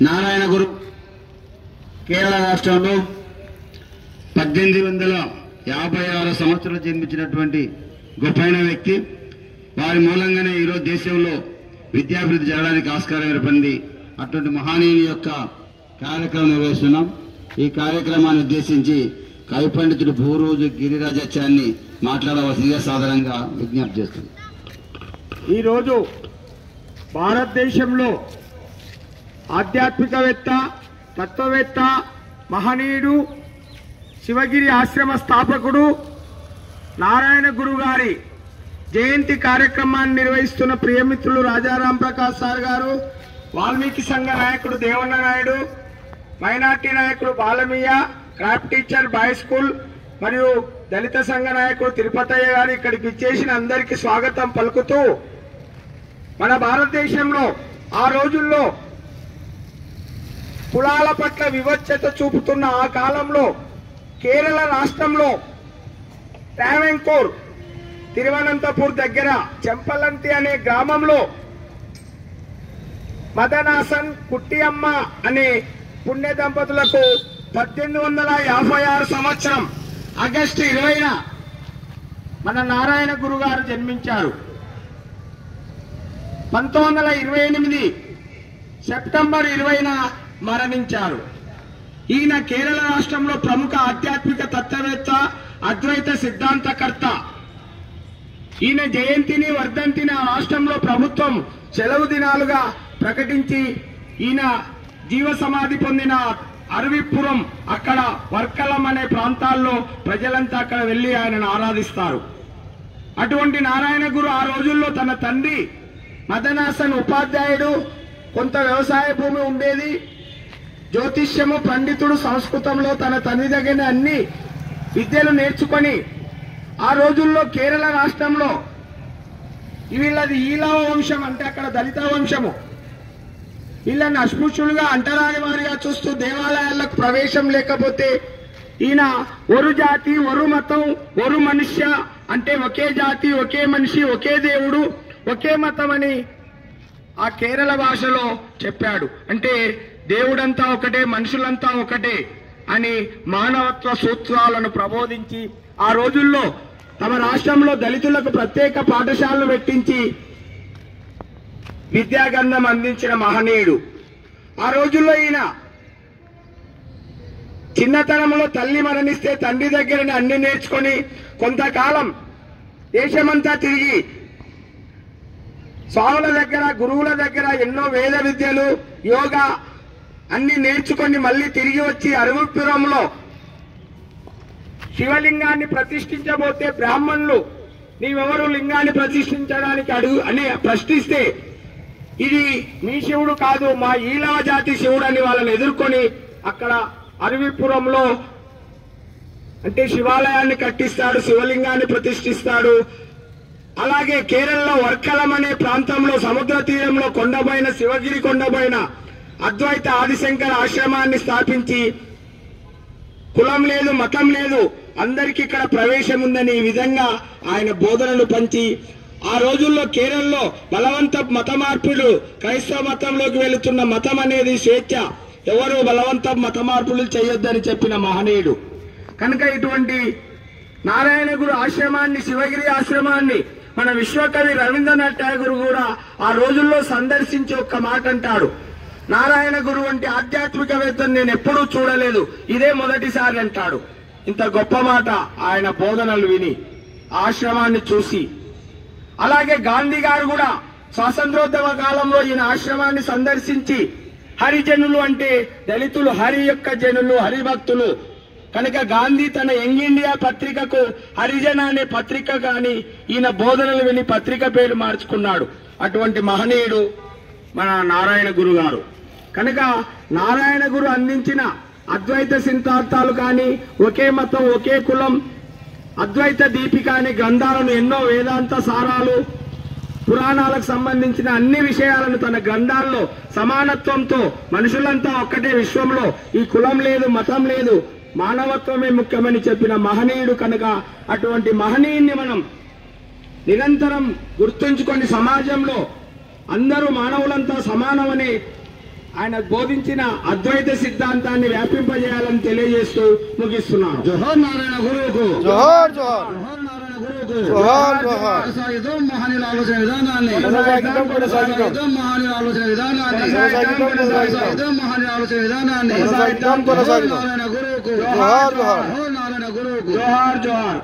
నారాయణ గురు కేరళ రాష్ట్రంలో 1856 సంవత్సరాలు జన్మించినటువంటి గొప్పైన వ్యక్తి. వారి మూలంగానే ఈరోజు దేశంలో విద్యాభివృద్ధి జరగడానికి ఆస్కారం ఏర్పడింది. అటువంటి మహానీయుని యొక్క కార్యక్రమం నిర్వహిస్తున్నాం. ఈ కార్యక్రమాన్ని ఉద్దేశించి కవి పండితుడు భూరోజు గిరిరాజాచార్యుని మాట్లాడవలసిందిగా సాధారణంగా విజ్ఞప్తి చేస్తుంది. ఈరోజు భారతదేశంలో ఆధ్యాత్మికవేత్త, తత్వవేత్త, మహనీయుడు, శివగిరి ఆశ్రమ స్థాపకుడు నారాయణ గురు గారి జయంతి కార్యక్రమాన్ని నిర్వహిస్తున్న ప్రియమిత్రులు రాజారాం ప్రకాష్ సార్ గారు, వాల్మీకి సంఘ నాయకుడు దేవన్న నాయుడు, మైనార్టీ నాయకుడు బాలమీయ, క్రాఫ్ట్ టీచర్ బాయ్స్ స్కూల్ మరియు దళిత సంఘ నాయకుడు తిరుపతయ్య గారు ఇక్కడికి ఇచ్చేసిన అందరికీ స్వాగతం పలుకుతూ, మన భారతదేశంలో ఆ రోజుల్లో కులాల పట్ల వివక్షత చూపుతున్న ఆ కాలంలో కేరళ రాష్ట్రంలో ట్రావెంకోర్ తిరువనంతపూర్ దగ్గర చెంపలంతి అనే గ్రామంలో మదనాసన్ కుట్టియమ్మ అనే పుణ్య దంపతులకు 1856 సంవత్సరం ఆగస్టు 20న మన నారాయణ గురు గారు జన్మించారు. 1928 సెప్టెంబర్ 20న మరణించారు. ఈయన కేరళ రాష్ట్రంలో ప్రముఖ ఆధ్యాత్మిక తత్వవేత్త, అద్వైత సిద్ధాంతకర్త. ఈయన జయంతిని, వర్ధంతిని ఆ రాష్ట్రంలో ప్రభుత్వం సెలవు దినాలుగా ప్రకటించి ఈయన జీవ సమాధి పొందిన అరవిపురం, అక్కడ వర్కలం అనే ప్రాంతాల్లో ప్రజలంతా అక్కడ వెళ్లి ఆయనను ఆరాధిస్తారు. అటువంటి నారాయణ గురు ఆ రోజుల్లో తన తండ్రి మదనాసన్ ఉపాధ్యాయుడు, కొంత వ్యవసాయ భూమి ఉండేది, జ్యోతిష్యము పండితుడు, సంస్కృతంలో తన తండ్రి దగ్గర అన్ని విద్యలు నేర్చుకొని ఆ రోజుల్లో కేరళ రాష్ట్రంలో వీళ్ళది ఈలావ వంశం, అంటే అక్కడ దళిత వంశము, వీళ్ళని అస్పృశ్యులుగా అంటరాని వారిగా చూస్తూ దేవాలయాలకు ప్రవేశం లేకపోతే ఈయన ఒరు జాతి, ఒరు మతం, ఒరు మనుష్య, అంటే ఒకే జాతి, ఒకే మనిషి, ఒకే దేవుడు, ఒకే మతం అని ఆ కేరళ భాషలో చెప్పాడు. అంటే దేవుడంతా ఒకటే, మనుషులంతా ఒకటే అని మానవత్వ సూత్రాలను ప్రబోధించి ఆ రోజుల్లో తమ రాష్ట్రంలో దళితులకు ప్రత్యేక పాఠశాలలు పెట్టించి విద్యాగంధం అందించిన మహనీయుడు. ఆ రోజుల్లో ఈయన చిన్నతనంలో తల్లి మరణిస్తే తండ్రి దగ్గరని అన్ని నేర్చుకొని కొంతకాలం దేశమంతా తిరిగి స్వాముల దగ్గర, గురువుల దగ్గర ఎన్నో వేద విద్యలు, యోగా అన్ని నేర్చుకొని మళ్ళీ తిరిగి వచ్చి అరవిపురంలో శివలింగాన్ని ప్రతిష్ఠించబోతే బ్రాహ్మణులు నీవెవరు లింగాన్ని ప్రతిష్ఠించడానికి అడుగు అని ప్రశ్నిస్తే ఇది మీ శివుడు కాదు, మా ఈలావ జాతి శివుడు అని వాళ్ళని ఎదుర్కొని అక్కడ అరవిపురంలో అంటే శివాలయాన్ని కట్టిస్తాడు, శివలింగాన్ని ప్రతిష్ఠిస్తాడు. అలాగే కేరళలో వర్కలం అనే ప్రాంతంలో సముద్ర తీరంలో కొండపైన, శివగిరి కొండపైన అద్వైత ఆదిశంకర ఆశ్రమాన్ని స్థాపించి కులం లేదు, మతం లేదు, అందరికీ ఇక్కడ ప్రవేశం ఉందని ఈ విధంగా ఆయన బోధనలు పంచి ఆ రోజుల్లో కేరళలో బలవంత మత మార్పులు, క్రైస్తవ మతంలోకి వెళుతున్న మతం అనేది స్వేచ్ఛ, ఎవరు బలవంత మత మార్పులు చేయొద్దని చెప్పిన మహనీయుడు. కనుక ఇటువంటి నారాయణ గురు ఆశ్రమాన్ని, శివగిరి ఆశ్రమాన్ని మన విశ్వకవి రవీంద్రనాథ్ ఠాగూర్ కూడా ఆ రోజుల్లో సందర్శించి ఒక్క మాట అంటాడు, నారాయణ గురు వంటి ఆధ్యాత్మికవేత్తను నేను ఎప్పుడూ చూడలేదు, ఇదే మొదటిసారి అంటాడు. ఇంత గొప్ప మాట ఆయన బోధనలు విని, ఆశ్రమాన్ని చూసి. అలాగే గాంధీ గారు కూడా స్వాతంత్రోద్యమ కాలంలో ఈయన ఆశ్రమాన్ని సందర్శించి, హరిజనులు అంటే దళితులు, హరి యొక్క జనులు, హరిభక్తులు కనుక గాంధీ తన యంగ్ ఇండియా పత్రికకు హరిజన అనే పత్రిక కానీ ఈయన బోధనలు విని పత్రిక పేరు మార్చుకున్నాడు. అటువంటి మహనీయుడు మన నారాయణ గురు గారు. కనుక నారాయణ గురు అందించిన అద్వైత సిద్ధాంతాలు కానీ, ఒకే మతం, ఒకే కులం, అద్వైత దీపిక అనే గ్రంథాలను, ఎన్నో వేదాంత సారాలు, పురాణాలకు సంబంధించిన అన్ని విషయాలను తన గ్రంథాల్లో సమానత్వంతో మనుషులంతా ఒక్కటే విశ్వంలో, ఈ కులం లేదు, మతం లేదు, మానవత్వమే ముఖ్యమని చెప్పిన మహనీయుడు. కనుక అటువంటి మహనీయుని మనం నిరంతరం గుర్తుంచుకొని సమాజంలో అందరూ మానవులంతా సమానమని ఆయన బోధించిన అద్వైత సిద్ధాంతాన్ని వ్యాపింపజేయాలని తెలియజేస్తూ ముగిస్తున్నాను. జోహార్ నారాయణ గురువుకు, జోహార్ జోహార్ జోహార్ నారాయణ గురువుకు, జోహార్ జోహార్. కొనసాగిద్దాం మహనీయుల ఆలోచన విధానాన్ని, కొనసాగిద్దాం కొనసాగిద్దాం మహనీయుల ఆలోచన విధానాన్ని, కొనసాగిద్దాం మహనీయుల ఆలోచన విధానాన్ని, కొనసాగిద్దాం కొనసాగిద్దాం. నారాయణ గురువుకు, జోహార్ జోహార్. నారాయణ గురువుకు, జోహార్ జోహార్.